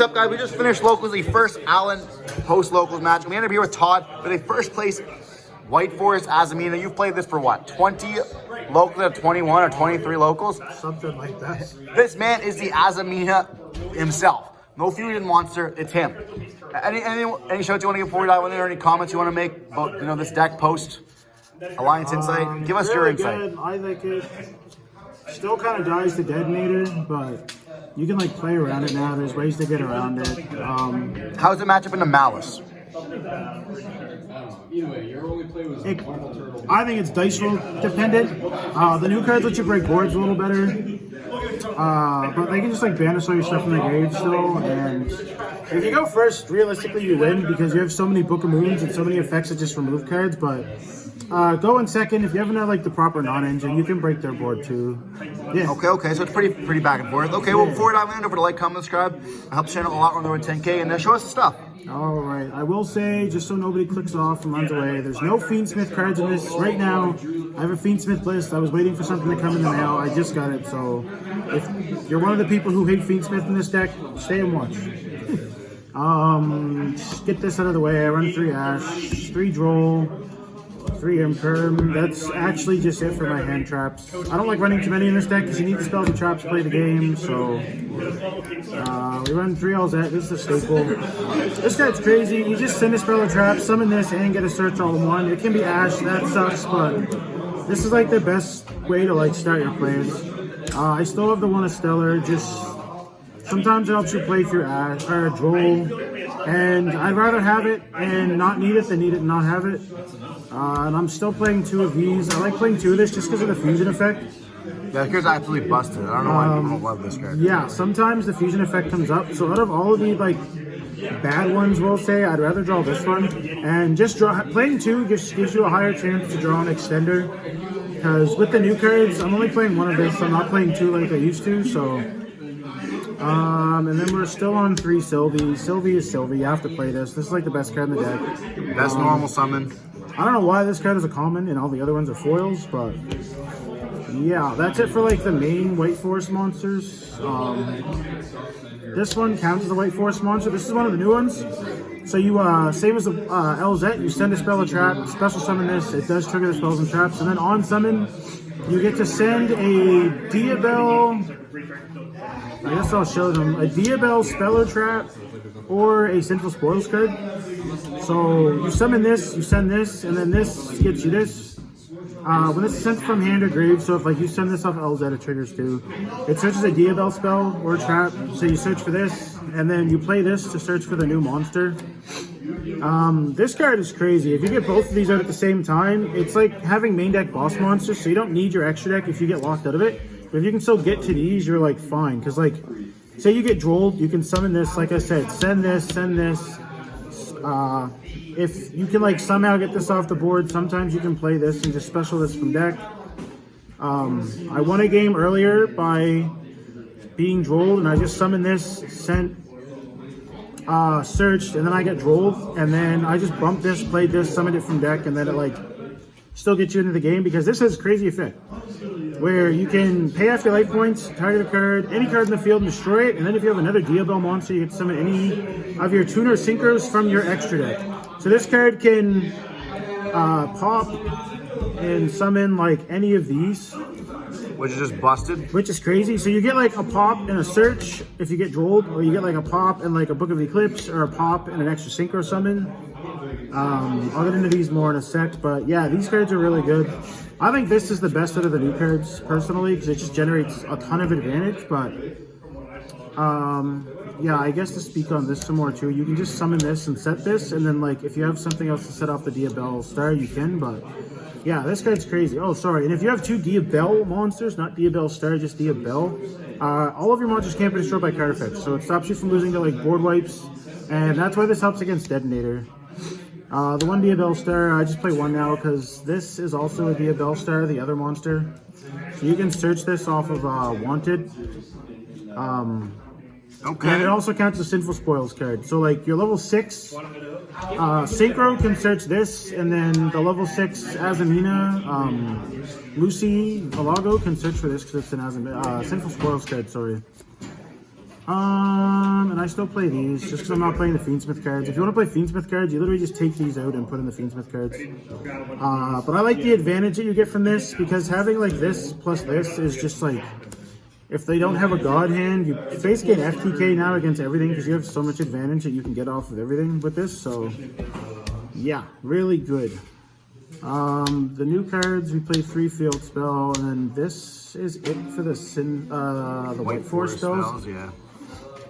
What's up, guys? We just finished locals, the first Allen post locals match. We ended up here with Todd with a first place White Forest Azamina. You've played this for what, 20 locals out of 21 or 23 locals? Something like that. This man is the Azamina himself. No fusion monster, it's him. Any shots you want to give before we dive in there? Any comments you want to make about this deck post Alliance Insight? Give us really your insight. Good. I like it. Still kind of dies the detonator, but you can like play around it now. There's ways to get around it. How's the matchup into Malice? I think it's dice roll dependent. The new cards let you break boards a little better. But they can just like banish all your stuff from the grave still. And if you go first, realistically you win because you have so many Book of Moons and so many effects that just remove cards. But go in second. If you haven't had like the proper non-engine, you can break their board too. Yeah. Okay. So it's pretty back and forth. Okay, well, before we dive in, over to like, comment, subscribe. It helps the channel a lot when we're doing 10K, and show us the stuff. All right. I will say, just so nobody clicks off and runs away, there's no Fiendsmith cards in this right now. I have a Fiendsmith list. I was waiting for something to come in the mail. I just got it. So if you're one of the people who hate Fiendsmith in this deck, stay and watch. Just get this out of the way. I run 3 Ash, 3 Droll, 3 Imperm. That's actually just it for my hand traps. I don't like running too many in this deck because you need the spells and traps to play the game. So we run 3 Alzette. This is a staple. This guy's crazy. You just send a spell or trap, summon this, and get a search all in one. It can be Ash. That sucks, but this is like the best way to like start your plays. I still have the one of Stellar. Just sometimes it helps you play through Ash or Droll. And I'd rather have it and not need it than need it and not have it. And I'm still playing 2 of these. I like playing 2 of this just because of the fusion effect. Yeah, this card's absolutely busted. I don't know why people don't love this card. Yeah, sometimes the fusion effect comes up. So out of all of the like bad ones, we'll say, I'd rather draw this one. And just playing 2 gives you a higher chance to draw an extender. Because with the new cards, I'm only playing 1 of this. I'm not playing 2 like I used to. So, and then we're still on 3 Sylvie. Sylvie is Sylvie. You have to play this. This is like the best card in the deck. Best normal summon. I don't know why this card is a common and all the other ones are foils, but yeah, that's it for like the main White Forest monsters. This one counts as a White Forest monster. This is one of the new ones. So you, same as the LZ, you send a spell or trap, special summon this, it does trigger the spells and traps, and then on summon, you get to send a DUEL, I guess I'll show them, a DUEL spell or trap, or a Sinful Spoils card. So you summon this, you send this, and then this gets you this. When it's sent from hand or grave, so if like you send this off LZ, it triggers too. It searches a DUEL spell or trap, so you search for this, and then you play this to search for the new monster. This card is crazy. If you get both of these out at the same time, it's like having main deck boss monsters, so you don't need your extra deck if you get locked out of it. But if you can still get to these, you're like fine. Because like, say you get drolled, you can summon this, like I said, send this, send this. If you can like somehow get this off the board, sometimes you can play this and just special this from deck. I won a game earlier by being drolled, and I just summoned this, sent, searched, and then I get drolled, and then I just bumped this, played this, summoned it from deck, and then it like still gets you into the game because this has crazy effect where you can pay off your life points, target a card, any card in the field, and destroy it. And then if you have another DUEL monster, you can summon any of your tuner synchros from your extra deck. So this card can pop and summon like any of these. Which is just busted. Which is crazy. So you get like a pop and a search if you get drolled, or you get like a pop and like a Book of Eclipse, or a pop and an extra synchro summon. I'll get into these more in a sec, but yeah, these cards are really good. I think this is the best out of the new cards, personally, because it just generates a ton of advantage, but yeah, I guess to speak on this some more too, you can just summon this and set this, and then like if you have something else to set off the DUEL star, you can, but yeah, this card's crazy. Oh, sorry, and if you have 2 DUEL monsters, not DUEL star, just DUEL, all of your monsters can't be destroyed by card effects, so it stops you from losing to like board wipes, and that's why this helps against Detonator. The one DUEL star, I just play 1 now because this is also a DUEL star, the other monster. So you can search this off of Wanted. Okay. And it also counts as Sinful Spoils card. So like your level 6 Synchro can search this, and then the level 6 Azamina, Lucy Alago can search for this because it's an Sinful Spoils card, sorry. And I still play these just because I'm not playing the Fiendsmith cards. If you want to play Fiendsmith cards, you literally just take these out and put in the Fiendsmith cards. But I like the advantage that you get from this because having like this plus this is just like, if they don't have a god hand, you basically get FTK now against everything because you have so much advantage that you can get off of everything with this. So yeah, really good. The new cards, we play 3 field spell, and then this is it for the white force spells. Yeah.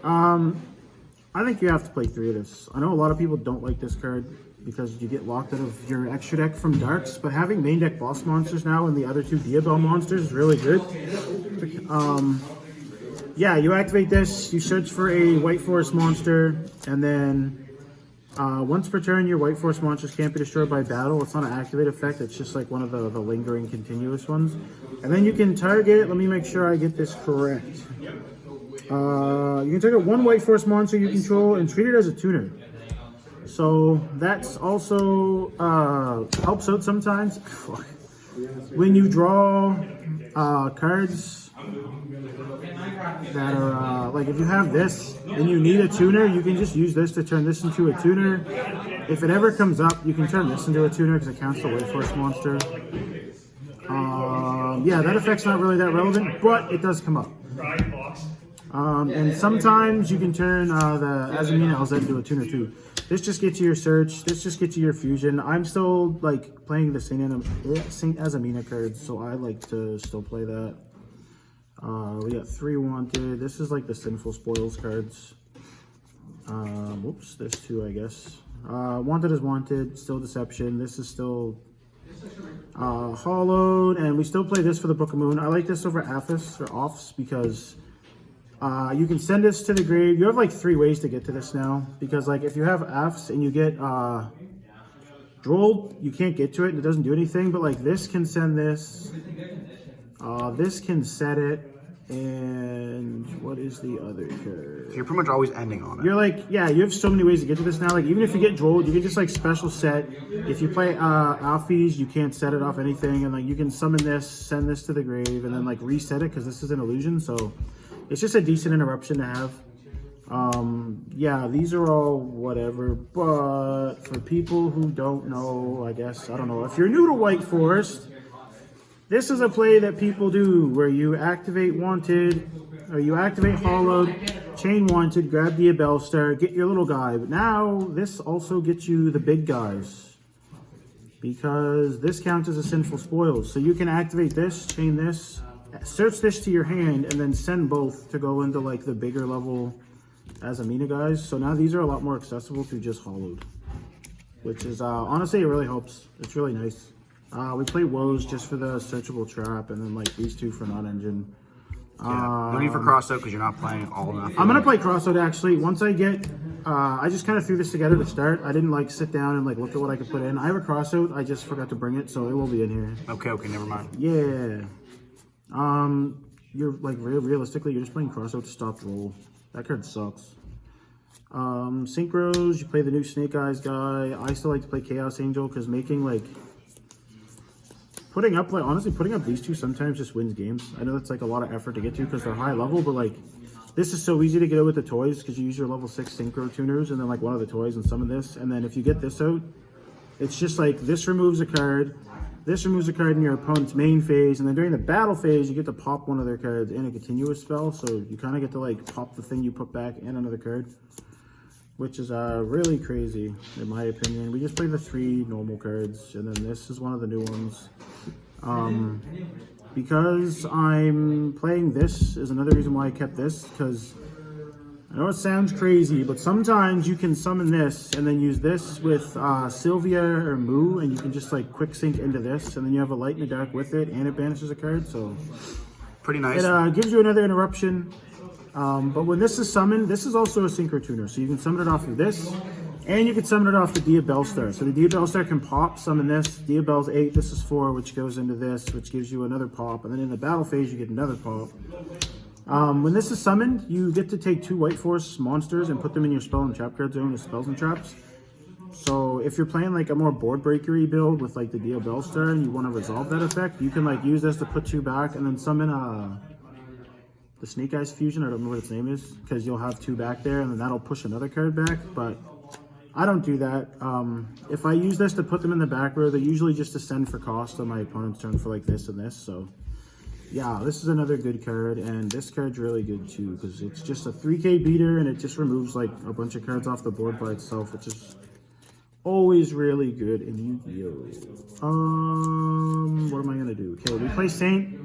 I think you have to play 3 of this. I know a lot of people don't like this card because you get locked out of your extra deck from darks, but having main deck boss monsters now and the other 2 DUEL monsters is really good. Yeah, you activate this, you search for a white force monster, and then once per turn, your white force monsters can't be destroyed by battle. It's not an activate effect, it's just like one of the lingering continuous ones. And then you can target, let me make sure I get this correct. You can target 1 white force monster you control and treat it as a tuner. So that's also helps out sometimes. When you draw cards that are like, if you have this and you need a tuner, you can just use this to turn this into a tuner. If it ever comes up, you can turn this into a tuner because it counts the white force monster. Yeah, that effect's not really that relevant, but it does come up. And sometimes you can turn the Azamina LZ into a tuner too. This just gets you your search, this just gets you your fusion. I'm still like playing the Saint Azamina cards, so I like to still play that. We got 3 wanted. This is like the sinful spoils cards. Whoops, there's 2, I guess. Wanted is wanted, still deception. This is still hollowed, and we still play this for the Book of Moon. I like this over Aphis or Offs because you can send this to the grave. You have like 3 ways to get to this now, because like if you have Fs and you get Drolled, you can't get to it and it doesn't do anything, but like this can send this. This can set it, and what is the other card? So you're pretty much always ending on it. You're like, yeah, you have so many ways to get to this now. Like even if you get Drolled, you can just like special set. If you play Alphys, you can't set it off anything, and like you can summon this, send this to the grave, and then like reset it because this is an illusion. So it's just a decent interruption to have. Yeah, these are all whatever, but for people who don't know, I guess, I don't know. If you're new to White Forest, this is a play that people do where you activate wanted, or you activate hollowed, chain wanted, grab the Abel Star, get your little guy. But now this also gets you the big guys because this counts as a sinful spoils. So you can activate this, chain this, search this to your hand, and then send both to go into like the bigger level Azamina guys. So now these are a lot more accessible to just hollowed, which is honestly, it really helps. It's really nice. We play Woes just for the searchable trap, and then like these 2 for non-engine. Yeah. No need for crossout because you're not playing all enough. I'm gonna play crossout actually. Once I get, I just kind of threw this together to start. I didn't like sit down and like look at what I could put in. I have a crossout. I just forgot to bring it, so it will be in here. Okay, never mind. Yeah. You're like realistically, you're just playing crossout to stop Droll. That card sucks. Synchros, you play the new Snake Eyes guy. I still like to play Chaos Angel because making like putting up these 2 sometimes just wins games. I know that's like a lot of effort to get to because they're high level, but like this is so easy to get out with the toys because you use your level 6 synchro tuners and then like one of the toys and some of this, and then if you get this out, it's just like this removes a card, this removes a card in your opponent's main phase, and then during the battle phase you get to pop one of their cards in a continuous spell, so you kind of get to like pop the thing you put back and another card, which is really crazy in my opinion. We just play the 3 normal cards, and then this is one of the new ones. Because I'm playing this is another reason why I kept this, because I know it sounds crazy, but sometimes you can summon this and then use this with Sylvia or Moo, and you can just like quick sync into this, and then you have a light in the dark with it, and it banishes a card, so pretty nice. It gives you another interruption. But when this is summoned, this is also a synchro tuner, so you can summon it off of this, and you can summon it off the DUEL Star. So the DUEL Star can pop, summon this. DUEL's 8, this is 4, which goes into this, which gives you another pop, and then in the battle phase you get another pop. When this is summoned, you get to take 2 White Force monsters and put them in your spell and trap card zone as spells and traps. So if you're playing like a more board breakery build with like the DUEL Star and you want to resolve that effect, you can like use this to put 2 back and then summon the Snake Eyes fusion. I don't remember what its name is, because you'll have 2 back there, and then that'll push another card back, but I don't do that. If I use this to put them in the back row, they usually just descend for cost on my opponent's turn for like this and this, so yeah, this is another good card, and this card's really good too, because it's just a 3k beater, and it just removes like a bunch of cards off the board by itself, which is always really good in Yu-Gi-Oh! What am I gonna do? Okay, we play Saint.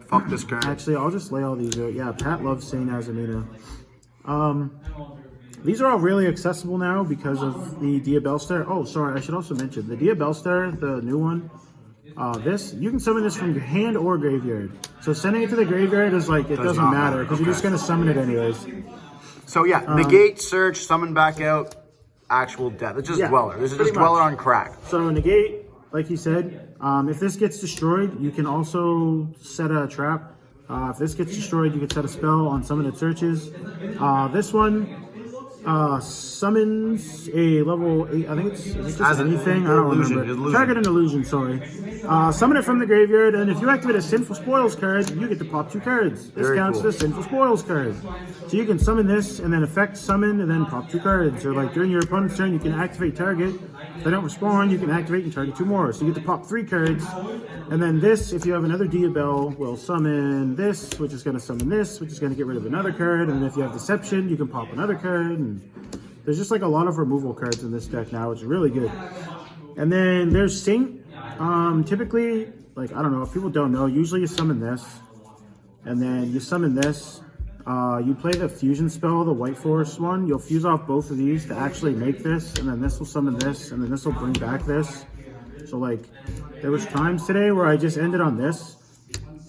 Fuck this card. Actually, I'll just lay all these out. Yeah, Pat loves Saint Azamina. These are all really accessible now because of the DUEL Star. Oh, sorry, I should also mention the DUEL Star, the new one. This, you can summon this from your hand or graveyard. So sending it to the graveyard is like, it doesn't matter, because you're just going to summon it anyways. So yeah, negate, search, summon back out, actual death. It's just Dweller. This is just Dweller on crack. So negate, like he said, if this gets destroyed, you can also set a trap. If this gets destroyed, you can set a spell on summon that searches. This one summons a level 8, I think it's just anything, I don't remember. Target an illusion, sorry. Summon it from the graveyard, and if you activate a Sinful Spoils card, you get to pop 2 cards. This counts as a Sinful Spoils card. So you can summon this, and then effect summon, and then pop 2 cards. Or like during your opponent's turn, you can activate target. If they don't respond, you can activate and target 2 more. So you get to pop 3 cards. And then this, if you have another DUEL, will summon this, which is going to summon this, which is going to get rid of another card. And then if you have Deception, you can pop another card. And there's just like a lot of removal cards in this deck now, which is really good. And then there's Saint. Typically, like, I don't know, if people don't know, usually you summon this, and then you summon this. You play the fusion spell, the White Forest one. You'll fuse off both of these to actually make this, and then this will summon this, and then this will bring back this. So like, there was times today where I just ended on this.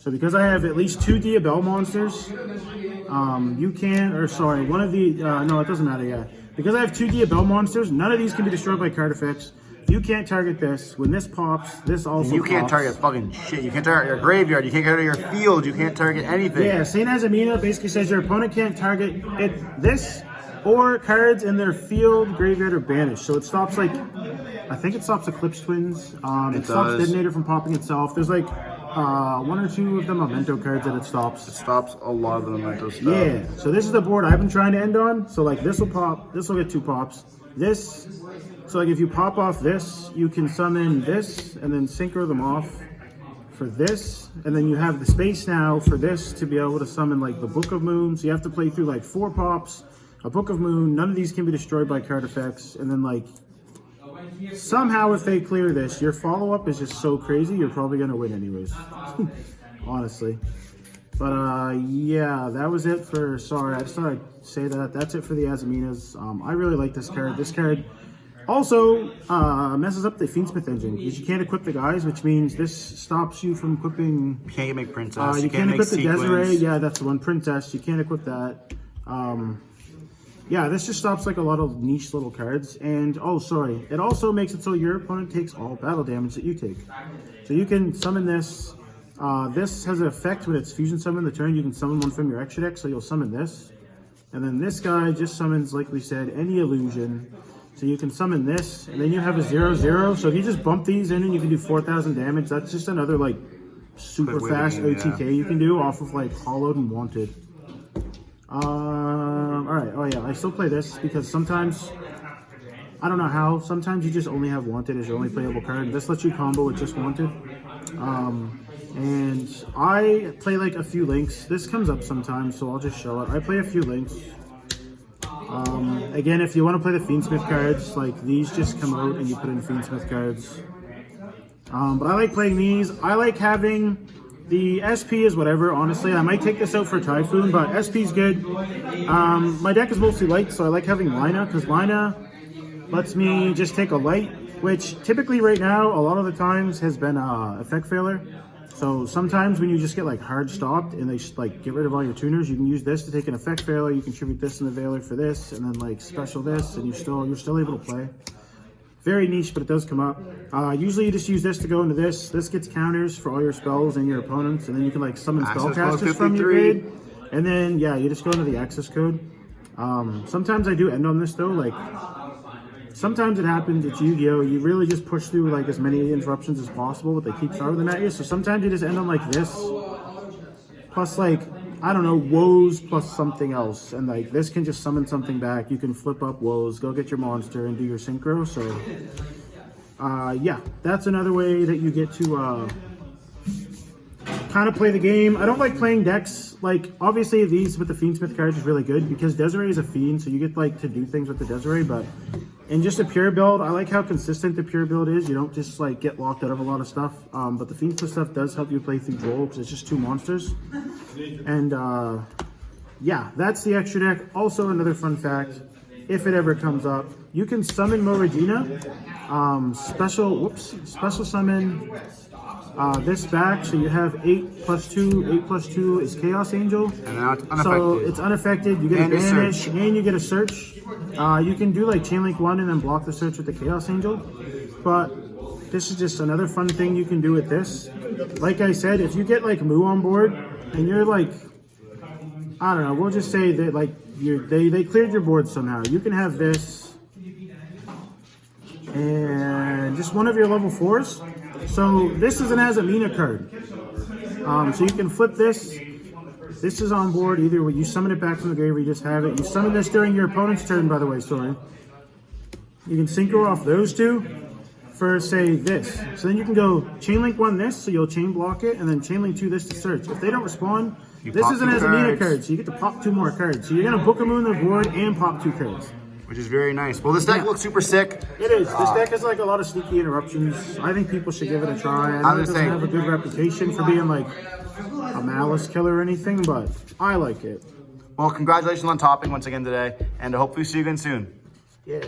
So because I have at least 2 DUEL monsters, you can, or sorry, one of the, no, it doesn't matter yet. Because I have 2 DUEL monsters, none of these can be destroyed by card effects. You can't target this. When this pops, this also You can't target fucking shit. You can't target your graveyard. You can't target your field. You can't target anything. Yeah, Saint Azamina basically says your opponent can't target this or cards in their field, graveyard, or banished. So it stops like, I think it stops Eclipse Twins. It stops Detonator from popping itself. There's like 1 or 2 of the Memento cards that it stops. It stops a lot of the Memento stuff. Yeah, so this is the board I've been trying to end on. So like this will pop, this will get 2 pops. This, so like if you pop off this, you can summon this and then synchro them off for this. And then you have the space now for this to be able to summon like the Book of Moon. So you have to play through like 4 pops, a Book of Moon. None of these can be destroyed by card effects. And then like somehow if they clear this, your follow-up is just so crazy, you're probably going to win anyways. Honestly. But yeah, that was it for, sorry, I just thought I'd say that. That's it for the Azaminas. I really like this card. This card also messes up the Fiendsmith engine because you can't equip the guys, which means this stops you from equipping. You can't make Princess. You can't equip the Desiree. Yeah, that's the one. Princess. You can't equip that. Yeah, this just stops like a lot of niche little cards. And oh, sorry, it also makes it so your opponent takes all battle damage that you take. So you can summon this. This has an effect when it's fusion summon the turn. You can summon one from your extra deck, so you'll summon this. And then this guy just summons, like we said, any illusion. So you can summon this, and then you have a 0/0. So if you just bump these in and you can do 4,000 damage, that's just another like super fast OTK you can do off of like Hollowed and Wanted. Alright, oh yeah, I still play this because sometimes, I don't know how, sometimes you just only have Wanted as your only playable card. This lets you combo with just Wanted. And I play like a few links. This comes up sometimes, so I'll just show it. I play a few links. Again, if you want to play the Fiendsmith cards, like these just come out and you put in Fiendsmith cards. But I like playing these. I like having the SP is whatever, honestly. I might take this out for Typhoon, but SP's good. My deck is mostly light, so I like having Lina, because Lina lets me just take a light, which typically right now, a lot of the times, has been effect failure. So sometimes when you just get like hard stopped and they like get rid of all your tuners, you can use this to take an effect failure. You contribute this in the veiler for this, and then like special this, and you're still able to play. Very niche, but it does come up. Usually you just use this to go into this. This gets counters for all your spells and your opponents, and then you can like summon spellcasters from your grid. And then yeah, you just go into the access code. Sometimes I do end on this though, like sometimes it happens, it's Yu-Gi-Oh! You really just push through like as many interruptions as possible, but they keep throwing them at you. So sometimes you just end on like this. Plus like, I don't know, woes plus something else. And like this can just summon something back. You can flip up woes, go get your monster and do your synchro. So yeah, that's another way that you get to kind of play the game. I don't like playing decks. Like obviously these with the Fiendsmith cards is really good because Desiree is a fiend, so you get like to do things with the Desiree, but in just a pure build, I like how consistent the pure build is. You don't just like get locked out of a lot of stuff. But the Fiendsmith stuff does help you play through Duel because it's just 2 monsters. And yeah, that's the extra deck. Also another fun fact, if it ever comes up, you can summon Moradina. Special summon this back, so you have 8 plus 2. 8 plus 2 is Chaos Angel. And now it's unaffected. So it's unaffected. You get And a a banish, search. and you get a search. You can do like Chain Link 1 and then block the search with the Chaos Angel. But this is just another fun thing you can do with this. Like I said, if you get like Moo on board and you're like, I don't know, we'll just say that like they cleared your board somehow. You can have this and just one of your level 4s. So this is an Azamina card. So you can flip this. This is on board either way. You summon it back from the grave or you just have it. You summon this during your opponent's turn, by the way, sorry. You can synchro off those 2 for, say, this. So then you can go Chain Link 1 this, so you'll chain block it, and then Chain Link 2 this to search. If they don't respond, this is an Azamina card, so you get to pop 2 more cards. So you're going to book a Moo on the board and pop 2 cards. Which is very nice. Well, this deck looks super sick. It is. This deck has like a lot of sneaky interruptions. I think people should give it a try. I know it doesn't have a good reputation for being like a malice killer or anything, but I like it. Well, congratulations on topping once again today, and hopefully see you again soon. Yeah.